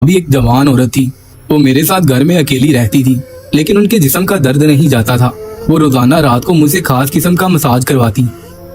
अभी एक जवान औरत थी। वो मेरे साथ घर में अकेली रहती थी, लेकिन उनके जिस्म का दर्द नहीं जाता था। वो रोजाना रात को मुझसे खास किस्म का मसाज करवाती।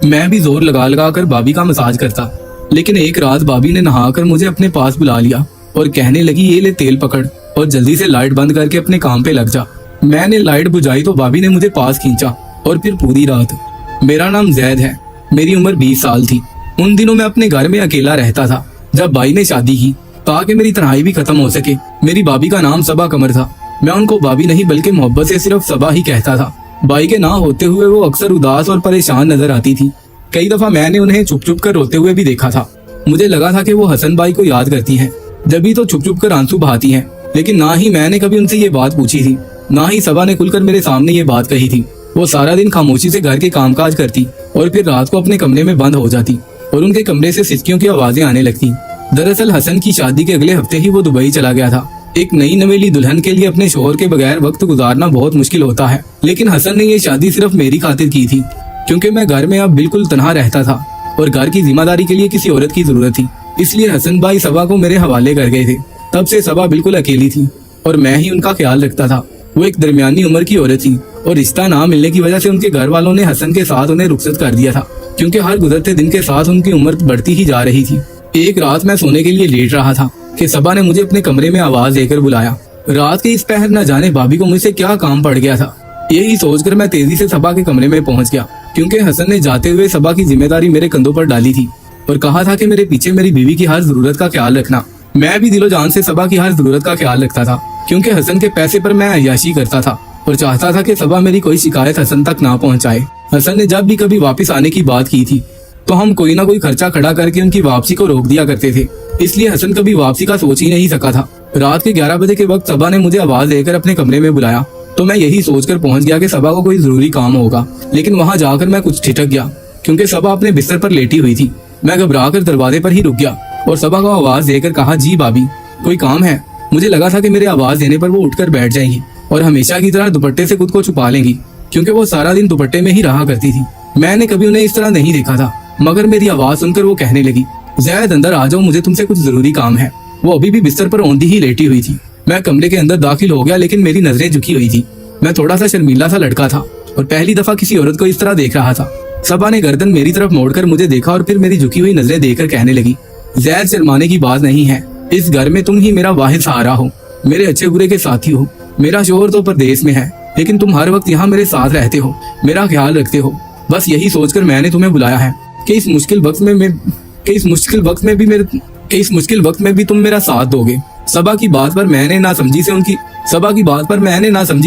मैं भी जोर लगा लगा कर भाभी का मसाज करता, लेकिन एक रात भाभी ने नहाकर मुझे अपने पास बुला लिया और कहने लगी, ये ले तेल पकड़ और जल्दी से लाइट बंद करके अपने काम पे लग जा। मैंने लाइट बुझाई तो भाभी ने मुझे पास खींचा और फिर पूरी रात। मेरा नाम जैद है, मेरी उम्र 20 साल थी। उन दिनों मैं अपने घर में अकेला रहता था जब भाई ने शादी की, ताकि मेरी तन्हाई भी खत्म हो सके। मेरी भाभी का नाम सबा कमर था। मैं उनको भाभी नहीं बल्कि मोहब्बत से सिर्फ सबा ही कहता था। भाई के ना होते हुए वो अक्सर उदास और परेशान नजर आती थी। कई दफा मैंने उन्हें छुप छुप कर रोते हुए भी देखा था। मुझे लगा था कि वो हसन भाई को याद करती हैं, जब भी तो छुप छुप कर आंसू बहाती हैं। लेकिन ना ही मैंने कभी उनसे ये बात पूछी थी, ना ही सबा ने खुलकर मेरे सामने ये बात कही थी। वो सारा दिन खामोशी से घर के कामकाज करती और फिर रात को अपने कमरे में बंद हो जाती और उनके कमरे से सिसकियों की आवाजें आने लगती। दरअसल हसन की शादी के अगले हफ्ते ही वो दुबई चला गया था। एक नई नवेली दुल्हन के लिए अपने शोहर के बगैर वक्त गुजारना बहुत मुश्किल होता है, लेकिन हसन ने ये शादी सिर्फ मेरी खातिर की थी, क्योंकि मैं घर में अब बिल्कुल तन्हा रहता था और घर की जिम्मेदारी के लिए किसी औरत की जरूरत थी। इसलिए हसन भाई सबा को मेरे हवाले कर गए थे। तब से सबा बिल्कुल अकेली थी और मैं ही उनका ख्याल रखता था। वो एक दरमियानी उम्र की औरत थी और रिश्ता ना मिलने की वजह से उनके घर वालों ने हसन के साथ उन्हें रुखसत कर दिया था, क्योंकि हर गुजरते दिन के साथ उनकी उम्र बढ़ती ही जा रही थी। एक रात मैं सोने के लिए लेट रहा था कि सबा ने मुझे अपने कमरे में आवाज देकर बुलाया। रात के इस पहर न जाने भाभी को मुझसे क्या काम पड़ गया था। यही सोचकर मैं तेजी से सबा के कमरे में पहुंच गया, क्योंकि हसन ने जाते हुए सबा की जिम्मेदारी मेरे कंधों पर डाली थी और कहा था कि मेरे पीछे मेरी बीवी की हर जरूरत का ख्याल रखना। मैं भी दिलो जान से सबा की हर जरूरत का ख्याल रखता था, क्योंकि हसन के पैसे पर मैं अय्याशी करता था और चाहता था कि सबा मेरी कोई शिकायत हसन तक ना पहुंचाए। हसन ने जब भी कभी वापस आने की बात की थी तो हम कोई ना कोई खर्चा खड़ा करके उनकी वापसी को रोक दिया करते थे, इसलिए हसन कभी वापसी का सोच ही नहीं सका था। रात के 11 बजे के वक्त सबा ने मुझे आवाज देकर अपने कमरे में बुलाया तो मैं यही सोचकर पहुंच गया कि सबा को कोई जरूरी काम होगा, लेकिन वहां जाकर मैं कुछ ठिठक गया, क्योंकि सबा अपने बिस्तर पर लेटी हुई थी। मैं घबरा कर दरवाजे पर ही रुक गया और सबा को आवाज देकर कहा, जी भाभी, कोई काम है? मुझे लगा था कि मेरे आवाज देने पर वो उठकर बैठ जाएंगी और हमेशा की तरह दुपट्टे से खुद को छुपा लेंगी, क्योंकि वो सारा दिन दुपट्टे में ही रहा करती थी। मैंने कभी उन्हें इस तरह नहीं देखा था, मगर मेरी आवाज सुनकर वो कहने लगी, जैद अंदर आ जाओ, मुझे तुमसे कुछ जरूरी काम है। वो अभी भी बिस्तर पर औंधी ही लेटी हुई थी। मैं कमरे के अंदर दाखिल हो गया, लेकिन मेरी नजरें झुकी हुई थी। मैं थोड़ा सा शर्मीला सा लड़का था और पहली दफा किसी औरत को इस तरह देख रहा था। सबा ने गर्दन मेरी तरफ मोड़कर मुझे देखा और फिर मेरी झुकी हुई नजरें देखकर कहने लगी, जैद शर्माने की बात नहीं है, इस घर में तुम ही मेरा वाहिद सहारा हो, मेरे अच्छे बुरे के साथी हो। मेरा शोहर तो परदेश में है, लेकिन तुम हर वक्त यहाँ मेरे साथ रहते हो, मेरा ख्याल रखते हो। बस यही सोचकर मैंने तुम्हें बुलाया है कि इस मुश्किल वक्त में भी तुम मेरा साथ दोगे। सबा की बात पर मैंने ना समझी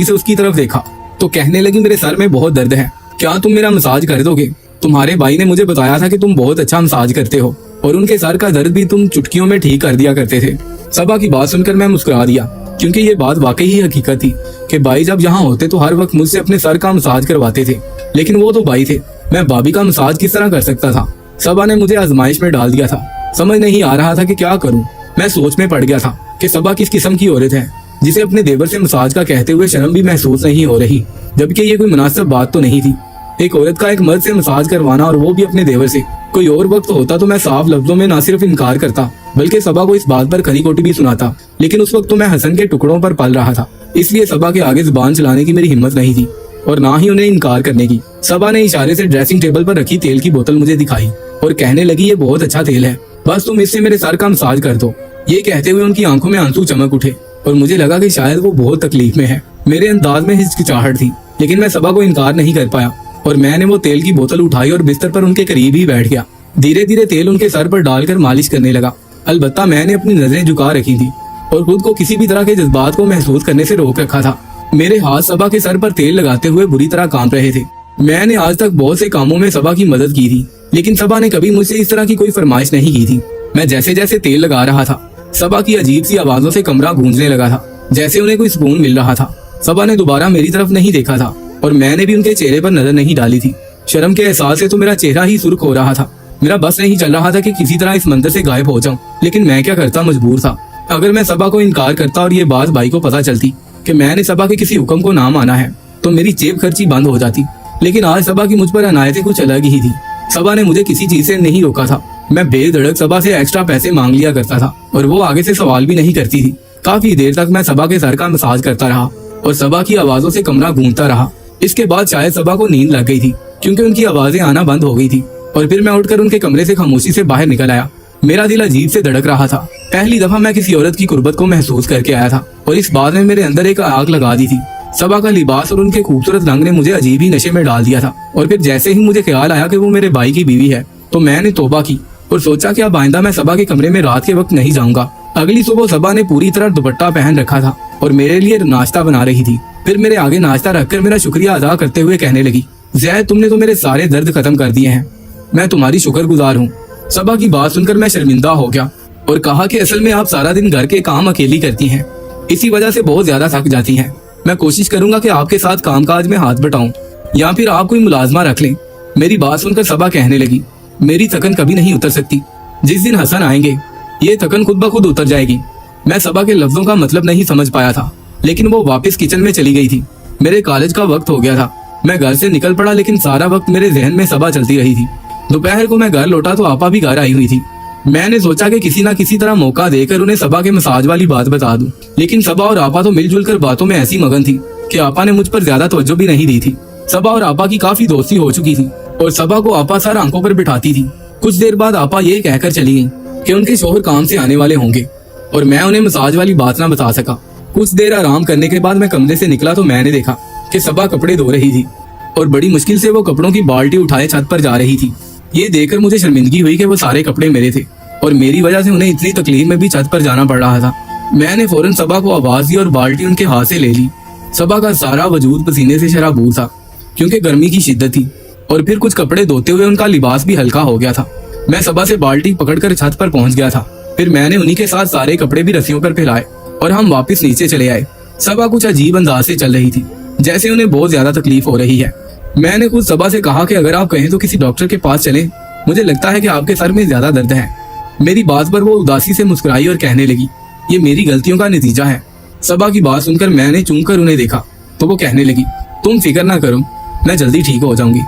से उसकी तरफ देखा तो कहने लगी, मेरे सर में बहुत दर्द है, क्या तुम मेरा मसाज कर दोगे? तुम्हारे भाई ने मुझे बताया था कि तुम बहुत अच्छा मसाज करते हो और उनके सर का दर्द भी तुम चुटकियों में ठीक कर दिया करते थे। सबा की बात सुनकर मैं मुस्कुरा दिया, क्योंकि ये बात वाकई ही हकीकत थी कि भाई जब यहाँ होते तो हर वक्त मुझसे अपने सर का मसाज करवाते थे, लेकिन वो तो भाई थे, मैं भाभी का मसाज किस तरह कर सकता था? सबा ने मुझे आजमाइश में डाल दिया था। समझ नहीं आ रहा था कि क्या करूं। मैं सोच में पड़ गया था कि सबा किस किस्म की औरत है, जिसे अपने देवर से मसाज का कहते हुए शर्म भी महसूस नहीं हो रही, जबकि ये कोई मुनासिब बात तो नहीं थी। एक औरत का एक मर्द से मसाज करवाना, और वो भी अपने देवर से। कोई और वक्त होता तो मैं साफ लफ्जों में न सिर्फ इनकार करता, बल्कि सबा को इस बात पर खरी खोटी भी सुनाता, लेकिन उस वक्त तो मैं हसन के टुकड़ों पर पल रहा था, इसलिए सबा के आगे जुबान चलाने की मेरी हिम्मत नहीं थी और ना ही उन्हें इनकार करने की। सबा ने इशारे से ड्रेसिंग टेबल पर रखी तेल की बोतल मुझे दिखाई और कहने लगी, ये बहुत अच्छा तेल है, बस तुम इससे मेरे सर का मसाज कर दो। ये कहते हुए उनकी आंखों में आंसू चमक उठे और मुझे लगा कि शायद वो बहुत तकलीफ में है। मेरे अंदाज में हिचकिचाहट थी, लेकिन मैं सबा को इनकार नहीं कर पाया और मैंने वो तेल की बोतल उठाई और बिस्तर पर उनके करीब ही बैठ गया। धीरे धीरे तेल उनके सर पर डालकर मालिश करने लगा। अलबत्ता मैंने अपनी नजरें झुका रखी थी और खुद को किसी भी तरह के जज्बात को महसूस करने से रोक रखा था। मेरे हाथ सबा के सर पर तेल लगाते हुए बुरी तरह कांप रहे थे। मैंने आज तक बहुत से कामों में सबा की मदद की थी, लेकिन सबा ने कभी मुझसे इस तरह की कोई फरमाइश नहीं की थी। मैं जैसे जैसे तेल लगा रहा था, सबा की अजीब सी आवाजों से कमरा गूंजने लगा था, जैसे उन्हें कोई सुकून मिल रहा था। सबा ने दोबारा मेरी तरफ नहीं देखा था और मैंने भी उनके चेहरे पर नजर नहीं डाली थी। शर्म के एहसास से तो मेरा चेहरा ही सुर्ख हो रहा था। मेरा बस नहीं चल रहा था कि किसी तरह इस मंदिर से गायब हो जाऊं, लेकिन मैं क्या करता, मजबूर था। अगर मैं सबा को इनकार करता और ये बात भाई को पता चलती कि मैंने सबा के किसी हुक्म को ना माना है, तो मेरी जेब खर्ची बंद हो जाती। लेकिन आज सबा की मुझ पर अनायतें कुछ अलग ही थी। सबा ने मुझे किसी चीज से नहीं रोका था मैं बेधड़क सबा से एक्स्ट्रा पैसे मांग लिया करता था और वो आगे से सवाल भी नहीं करती थी। काफी देर तक मैं सबा के सर का मसाज करता रहा और सबा की आवाजों से कमरा गूंजता रहा। इसके बाद शायद सबा को नींद लग गई थी क्योंकि उनकी आवाजें आना बंद हो गई थी और फिर मैं उठकर उनके कमरे से खामोशी से बाहर निकल आया। मेरा दिल अजीब से धड़क रहा था। पहली दफा मैं किसी औरत की कुर्बत को महसूस करके आया था और इस बात ने मेरे अंदर एक आग लगा दी थी। सबा का लिबास और उनके खूबसूरत रंग ने मुझे अजीब ही नशे में डाल दिया था। और फिर जैसे ही मुझे ख्याल आया कि वो मेरे भाई की बीवी है तो मैंने तौबा की और सोचा कि अब आइंदा मैं सबा के कमरे में रात के वक्त नहीं जाऊंगा। अगली सुबह सबा ने पूरी तरह दुपट्टा पहन रखा था और मेरे लिए नाश्ता बना रही थी। फिर मेरे आगे नाश्ता रखकर मेरा शुक्रिया अदा करते हुए कहने लगी, ज़ैद तुमने तो मेरे सारे दर्द खत्म कर दिए हैं, मैं तुम्हारी शुक्रगुजार हूँ। सबा की बात सुनकर मैं शर्मिंदा हो गया और कहा कि असल में आप सारा दिन घर के काम अकेली करती हैं, इसी वजह से बहुत ज्यादा थक जाती हैं। मैं कोशिश करूंगा कि आपके साथ कामकाज में हाथ बटाऊं या फिर आप कोई मुलाजमा रख लें। मेरी बात सुनकर सबा कहने लगी, मेरी थकन कभी नहीं उतर सकती, जिस दिन हसन आएंगे ये थकन खुद ब खुद उतर जाएगी। मैं सबा के लफ्जों का मतलब नहीं समझ पाया था, लेकिन वो वापस किचन में चली गई थी। मेरे कॉलेज का वक्त हो गया था। मैं घर से निकल पड़ा, लेकिन सारा वक्त मेरे जहन में सबा चलती रही थी। दोपहर को मैं घर लौटा तो आपा भी घर आई हुई थी। मैंने सोचा कि किसी न किसी तरह मौका देकर उन्हें सबा के मसाज वाली बात बता दूं, लेकिन सबा और आपा तो मिलजुल कर बातों में ऐसी मगन थी कि आपा ने मुझ पर ज्यादा तवज्जो भी नहीं दी थी। सबा और आपा की काफी दोस्ती हो चुकी थी और सबा को आपा सर आंखों पर बिठाती थी। कुछ देर बाद आपा ये कहकर चली गई कि उनके शोहर काम से आने वाले होंगे और मैं उन्हें मसाज वाली बात ना बता सका। कुछ देर आराम करने के बाद मैं कमरे से निकला तो मैंने देखा कि सबा कपड़े धो रही थी और बड़ी मुश्किल से वो कपड़ों की बाल्टी उठाए छत पर जा रही थी। ये देखकर मुझे शर्मिंदगी हुई कि वो सारे कपड़े मेरे थे और मेरी वजह से उन्हें इतनी तकलीफ में भी छत पर जाना पड़ रहा था। मैंने फौरन सबा को आवाज दी और बाल्टी उनके हाथ से ले ली। सबा का सारा वजूद पसीने से शराबूर था क्योंकि गर्मी की शिद्दत थी और फिर कुछ कपड़े धोते हुए उनका लिबास भी हल्का हो गया था। मैं सबा से बाल्टी पकड़कर छत पर पहुंच गया था। फिर मैंने उन्हीं के साथ सारे कपड़े भी रस्सियों पर फैलाए और हम वापस नीचे चले आए। सबा कुछ अजीब अंदाज से चल रही थी, जैसे उन्हें बहुत ज्यादा तकलीफ हो रही है। मैंने खुद सबा से कहा कि अगर आप कहें तो किसी डॉक्टर के पास चलें, मुझे लगता है कि आपके सर में ज्यादा दर्द है। मेरी बात पर वो उदासी से मुस्कुराई और कहने लगी, ये मेरी गलतियों का नतीजा है। सबा की बात सुनकर मैंने चूम कर उन्हें देखा तो वो कहने लगी, तुम फिक्र ना करो, मैं जल्दी ठीक हो जाऊंगी,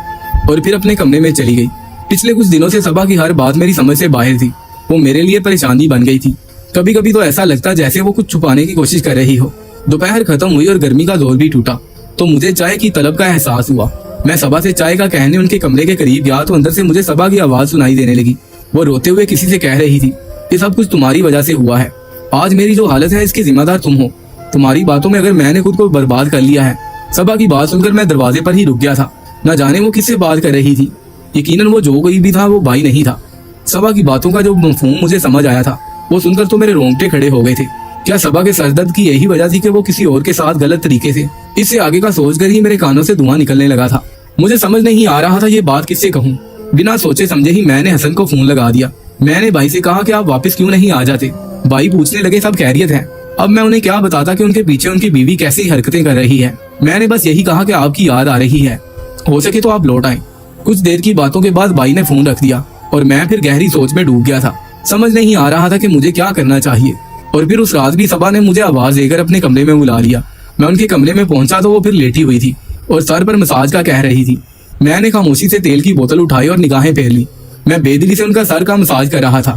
और फिर अपने कमरे में चली गई। पिछले कुछ दिनों से सबा की हर बात मेरी समझ से बाहर थी। वो मेरे लिए परेशानी बन गई थी। कभी कभी तो ऐसा लगता जैसे वो कुछ छुपाने की कोशिश कर रही हो। दोपहर खत्म हुई और गर्मी का जोर भी टूटा तो मुझे चाय की तलब का एहसास हुआ। मैं सबा से चाय का कहने उनके कमरे के करीब गया तो अंदर से मुझे सबा की आवाज सुनाई देने लगी। वो रोते हुए किसी से कह रही थी, ये सब कुछ तुम्हारी वजह से हुआ है। आज मेरी जो हालत है इसकी जिम्मेदार तुम हो। तुम्हारी बातों में अगर मैंने खुद को बर्बाद कर लिया है। सबा की बात सुनकर मैं दरवाजे पर ही रुक गया था। न जाने वो किससे बात कर रही थी। यकीनन वो जो कोई भी था वो भाई नहीं था। सबा की बातों का जो मफहूम मुझे समझ आया था वो सुनकर तो मेरे रोंगटे खड़े हो गए थे। क्या सबा के सरदर्द की यही वजह थी कि वो किसी और के साथ गलत तरीके से? इससे आगे का सोचकर ही मेरे कानों से धुआं निकलने लगा था। मुझे समझ नहीं आ रहा था ये बात किससे कहूँ। बिना सोचे समझे ही मैंने हसन को फोन लगा दिया। मैंने भाई से कहा कि आप वापस क्यों नहीं आ जाते। भाई पूछने लगे सब खैरियत है। अब मैं उन्हें क्या बताता कि उनके पीछे उनकी बीवी कैसी हरकतें कर रही है। मैंने बस यही कहा कि आपकी याद आ रही है, हो सके तो आप लौट आए। कुछ देर की बातों के बाद भाई ने फोन रख दिया और मैं फिर गहरी सोच में डूब गया था। समझ नहीं आ रहा था कि मुझे क्या करना चाहिए। और फिर उस रात भी सबा ने मुझे आवाज देकर अपने कमरे में बुला लिया। मैं उनके कमरे में पहुंचा तो वो फिर लेटी हुई थी और सर पर मसाज का कह रही थी। मैंने खामोशी से तेल की बोतल उठाई और निगाहें फेर ली। मैं बेदिली से उनका सर का मसाज कर रहा था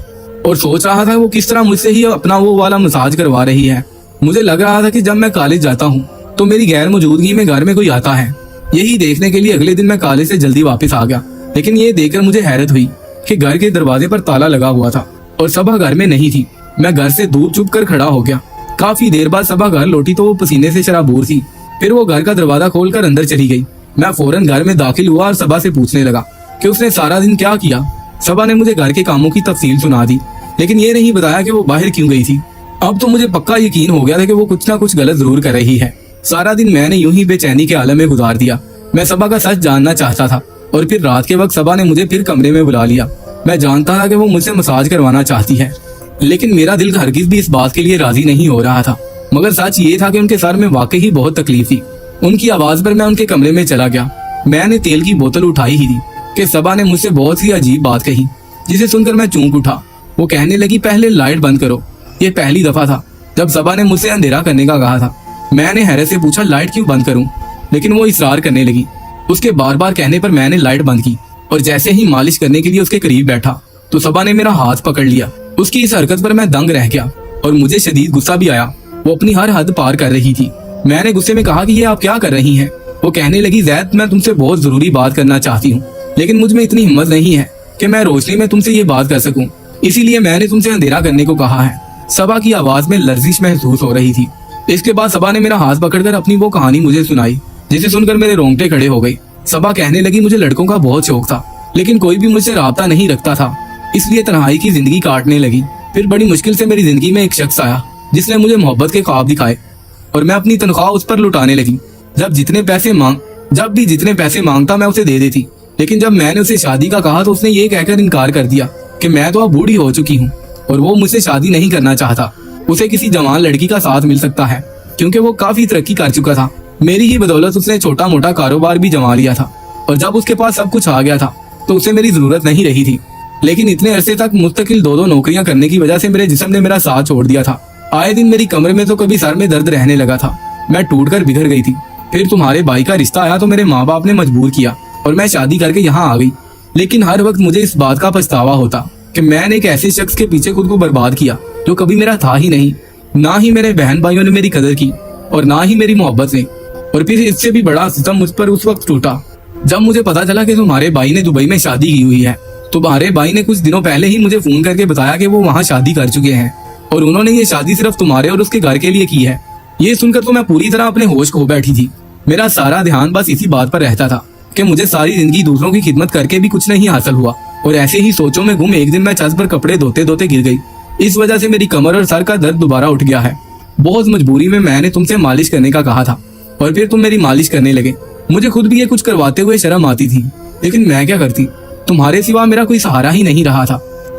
और सोच रहा था वो किस तरह मुझसे ही अपना वो वाला मसाज करवा रही है। मुझे लग रहा था कि जब मैं कॉलेज जाता हूँ तो मेरी गैर मौजूदगी में घर में कोई आता है। यही देखने के लिए अगले दिन मैं कॉलेज से जल्दी वापस आ गया। लेकिन ये देखकर मुझे हैरत हुई कि घर के दरवाजे पर ताला लगा हुआ था और सबा घर में नहीं थी। मैं घर से दूर चुप कर खड़ा हो गया। काफी देर बाद सबा घर लौटी तो वो पसीने से शराबूर थी। फिर वो घर का दरवाजा खोलकर अंदर चली गई। मैं फौरन घर में दाखिल हुआ और सबा से पूछने लगा कि उसने सारा दिन क्या किया। सबा ने मुझे घर के कामों की तफसील सुना दी, लेकिन ये नहीं बताया कि वो बाहर क्यों गई थी। अब तो मुझे पक्का यकीन हो गया था कि वो कुछ ना कुछ गलत जरूर कर रही है। सारा दिन मैंने यूं ही बेचैनी के आलम में गुजार दिया। मैं सबा का सच जानना चाहता था और फिर रात के वक्त सबा ने मुझे फिर कमरे में बुला लिया। मैं जानता था कि वो मुझसे मसाज करवाना चाहती है, लेकिन मेरा दिल हरगिज भी इस बात के लिए राजी नहीं हो रहा था। मगर सच ये था कि उनके सर में वाकई ही बहुत तकलीफ थी। उनकी आवाज पर मैं उनके कमरे में चला गया। मैंने तेल की बोतल उठाई ही थी कि सबा ने मुझसे बहुत ही अजीब बात कही, जिसे सुनकर मैं चौंक उठा। वो कहने लगी, पहले लाइट बंद करो। ये पहली दफा था जब सबा ने मुझसे अंधेरा करने का कहा था। मैंने हैरत से पूछा, लाइट क्यों बंद करूं? लेकिन वो इसरार करने लगी। उसके बार बार कहने पर मैंने लाइट बंद की और जैसे ही मालिश करने के लिए उसके करीब बैठा तो सबा ने मेरा हाथ पकड़ लिया। उसकी इस हरकत पर मैं दंग रह गया और मुझे शदीद गुस्सा भी आया। वो अपनी हर हद पार कर रही थी। मैंने गुस्से में कहा कि ये आप क्या कर रही हैं? वो कहने लगी, ज़ैद मैं तुमसे बहुत जरूरी बात करना चाहती हूँ, लेकिन मुझ में इतनी हिम्मत नहीं है कि मैं रोशनी में तुमसे ये बात कर सकूं, इसीलिए मैंने तुमसे अंधेरा करने को कहा है। सबा की आवाज में लर्जिश महसूस हो रही थी। इसके बाद सबा ने मेरा हाथ पकड़कर अपनी वो कहानी मुझे सुनाई, जिसे सुनकर मेरे रोंगटे खड़े हो गए। सबा कहने लगी, मुझे लड़कों का बहुत शौक था, लेकिन कोई भी मुझसे राब्ता नहीं रखता था, इसलिए तन्हाई की जिंदगी काटने लगी। फिर बड़ी मुश्किल से मेरी जिंदगी में एक शख्स आया जिसने मुझे मोहब्बत के ख्वाब दिखाए और मैं अपनी तनख्वाह उस पर लुटाने लगी। जब भी जितने पैसे मांगता मैं उसे दे देती, लेकिन जब मैंने उसे शादी का कहा तो उसने ये कहकर इनकार कर दिया कि मैं तो अब बूढ़ी हो चुकी हूँ और वो मुझसे शादी नहीं करना चाहता। उसे किसी जवान लड़की का साथ मिल सकता है क्योंकि वो काफी तरक्की कर चुका था। मेरी ही बदौलत उसने छोटा मोटा कारोबार भी जमा लिया था और जब उसके पास सब कुछ आ गया था तो उसे मेरी जरूरत नहीं रही थी। लेकिन इतने अरसे तक मुस्तकिल 2-2 नौकरियां करने की वजह से मेरे जिस्म ने मेरा साथ छोड़ दिया था। आए दिन मेरी कमरे में तो कभी सर में दर्द रहने लगा था। मैं टूट कर बिखर गई थी। फिर तुम्हारे भाई का रिश्ता आया तो मेरे माँ बाप ने मजबूर किया और मैं शादी करके यहाँ आ गई। लेकिन हर वक्त मुझे इस बात का पछतावा होता कि मैंने एक ऐसे शख्स के पीछे खुद को बर्बाद किया जो कभी मेरा था ही नहीं। ना ही मेरे बहन भाइयों ने मेरी कदर की और ना ही मेरी मोहब्बत ने। और फिर इससे भी बड़ा सितम मुझ पर उस वक्त टूटा जब मुझे पता चला कि तुम्हारे भाई ने दुबई में शादी की हुई है। तुम्हारे भाई ने कुछ दिनों पहले ही मुझे फोन करके बताया कि वो वहाँ शादी कर चुके हैं और उन्होंने ये शादी सिर्फ तुम्हारे और उसके घर के लिए की है। ये सुनकर तो मैं पूरी तरह अपने होश खो बैठी थी। मेरा सारा ध्यान बस इसी बात पर रहता था कि मुझे सारी जिंदगी दूसरों की खिदमत करके भी कुछ नहीं हासिल हुआ। और ऐसे ही सोचों में गुम एक दिन मैं छत पर कपड़े धोते धोते गिर गई। इस वजह से मेरी कमर और सर का दर्द दोबारा उठ गया है। बहुत मजबूरी में मैंने तुमसे मालिश करने का कहा था और फिर तुम मेरी मालिश करने लगे। मुझे खुद भी ये कुछ करवाते हुए शर्म आती थी, लेकिन मैं क्या करती, तुम्हारे सिवा मेरा कोई सहारा ही नहीं रहा था।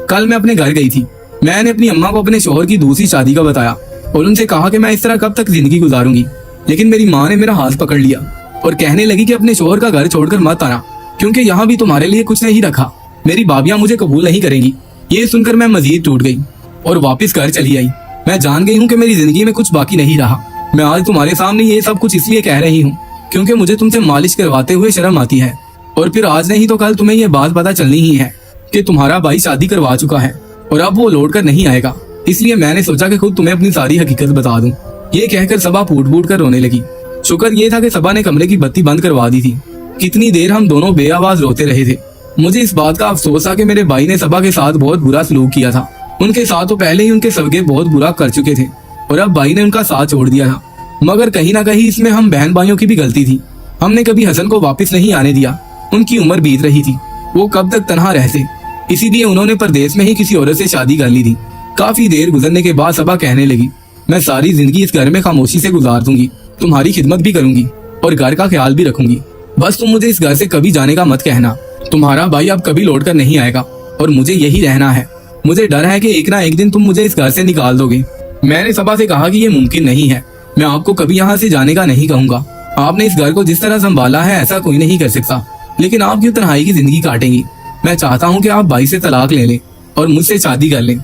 कल मैं अपने घर गई थी। मैंने अपनी अम्मा को अपने शोहर की दूसरी शादी का बताया और उनसे कहा कि मैं इस तरह कब तक जिंदगी गुजारूंगी। लेकिन मेरी माँ ने मेरा हाथ पकड़ लिया और कहने लगी कि अपने शोहर का घर छोड़कर मत आना, क्योंकि यहाँ भी तुम्हारे लिए कुछ नहीं रखा। मेरी भाभियां मुझे कबूल नहीं करेंगी। ये सुनकर मैं मजीद टूट गई और वापस घर चली आई। मैं जान गई हूँ कि मेरी जिंदगी में कुछ बाकी नहीं रहा। मैं आज तुम्हारे सामने ये सब कुछ इसलिए कह रही हूँ क्योंकि मुझे तुमसे मालिश करवाते हुए शर्म आती है। और फिर आज नहीं तो कल तुम्हें ये बात पता चलनी ही है कि तुम्हारा भाई शादी करवा चुका है और अब वो लौट कर नहीं आएगा। इसलिए मैंने सोचा कि खुद तुम्हें अपनी सारी हकीकत बता दूं। ये कहकर सबा फूट फूट कर रोने लगी। शुक्र ये था कि सबा ने कमरे की बत्ती बंद करवा दी थी। कितनी देर हम दोनों बेआवाज रोते रहे थे। मुझे इस बात का अफसोस था कि मेरे भाई ने सबा के साथ बहुत बुरा सलूक किया था। उनके साथ तो पहले ही उनके सगे बहुत बुरा कर चुके थे और अब भाई ने उनका साथ छोड़ दिया था। मगर कहीं ना कहीं इसमें हम बहन भाइयों की भी गलती थी। हमने कभी हसन को वापस नहीं आने दिया। उनकी उम्र बीत रही थी, वो कब तक तनहा रहते, इसीलिए उन्होंने परदेश में ही किसी औरत से शादी कर ली थी। काफी देर गुजरने के बाद सबा कहने लगी, मैं सारी जिंदगी इस घर में खामोशी से गुजार दूंगी, तुम्हारी खिदमत भी करूंगी और घर का ख्याल भी रखूंगी। बस तुम मुझे इस घर से कभी जाने का मत कहना। तुम्हारा भाई अब कभी लौट कर नहीं आएगा और मुझे यही रहना है। मुझे डर है कि एक ना एक दिन तुम मुझे इस घर से निकाल दोगे। मैंने सबा से कहा कि ये मुमकिन नहीं है। मैं आपको कभी यहाँ से जाने का नहीं कहूंगा। आपने इस घर को जिस तरह संभाला है ऐसा कोई नहीं कर सकता। लेकिन आप क्यों तन्हाई की जिंदगी काटेंगी? मैं चाहता हूँ कि आप भाई से तलाक ले लें और मुझसे शादी कर लें।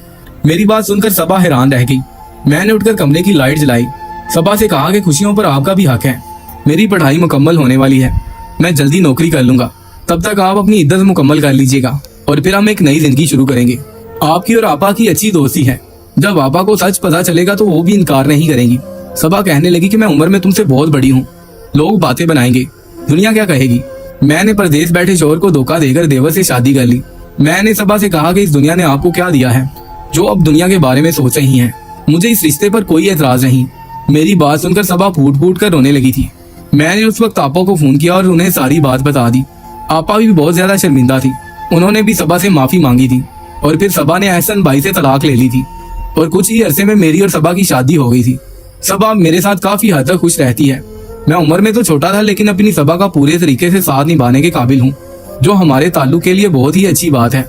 मेरी बात सुनकर सबा हैरान रह गई। मैंने उठकर कमरे की लाइट जलाई। सबा से कहा कि खुशियों पर आपका भी हक है। मेरी पढ़ाई मुकम्मल होने वाली है, मैं जल्दी नौकरी कर लूंगा। तब तक आप अपनी इद्दत मुकम्मल कर लीजिएगा और फिर हम एक नई जिंदगी शुरू करेंगे। आपकी और आपा की अच्छी दोस्ती है। जब आपा को सच पता चलेगा तो वो भी इनकार नहीं करेंगी। सबा कहने लगी कि मैं उम्र में तुमसे बहुत बड़ी हूँ, लोग बातें बनाएंगे, दुनिया क्या कहेगी। मैंने परदेश बैठे शोहर को धोखा देकर देवर से शादी कर ली। मैंने सबा से कहा कि इस दुनिया ने आपको क्या दिया है जो अब दुनिया के बारे में सोच रही हैं। मुझे इस रिश्ते पर कोई एतराज नहीं। मेरी बात सुनकर सबा फूट फूट कर रोने लगी थी। मैंने उस वक्त आपा को फोन किया और उन्हें सारी बात बता दी। आपा भी बहुत ज्यादा शर्मिंदा थी। उन्होंने भी सबा से माफी मांगी थी और फिर सबा ने एहसन भाई से तलाक ले ली थी और कुछ ही अरसे में मेरी और सबा की शादी हो गई थी। सबा मेरे साथ काफी हद तक खुश रहती है। मैं उम्र में तो छोटा था, लेकिन अपनी सबा का पूरे तरीके से साथ निभाने के काबिल हूँ, जो हमारे ताल्लुक के लिए बहुत ही अच्छी बात है।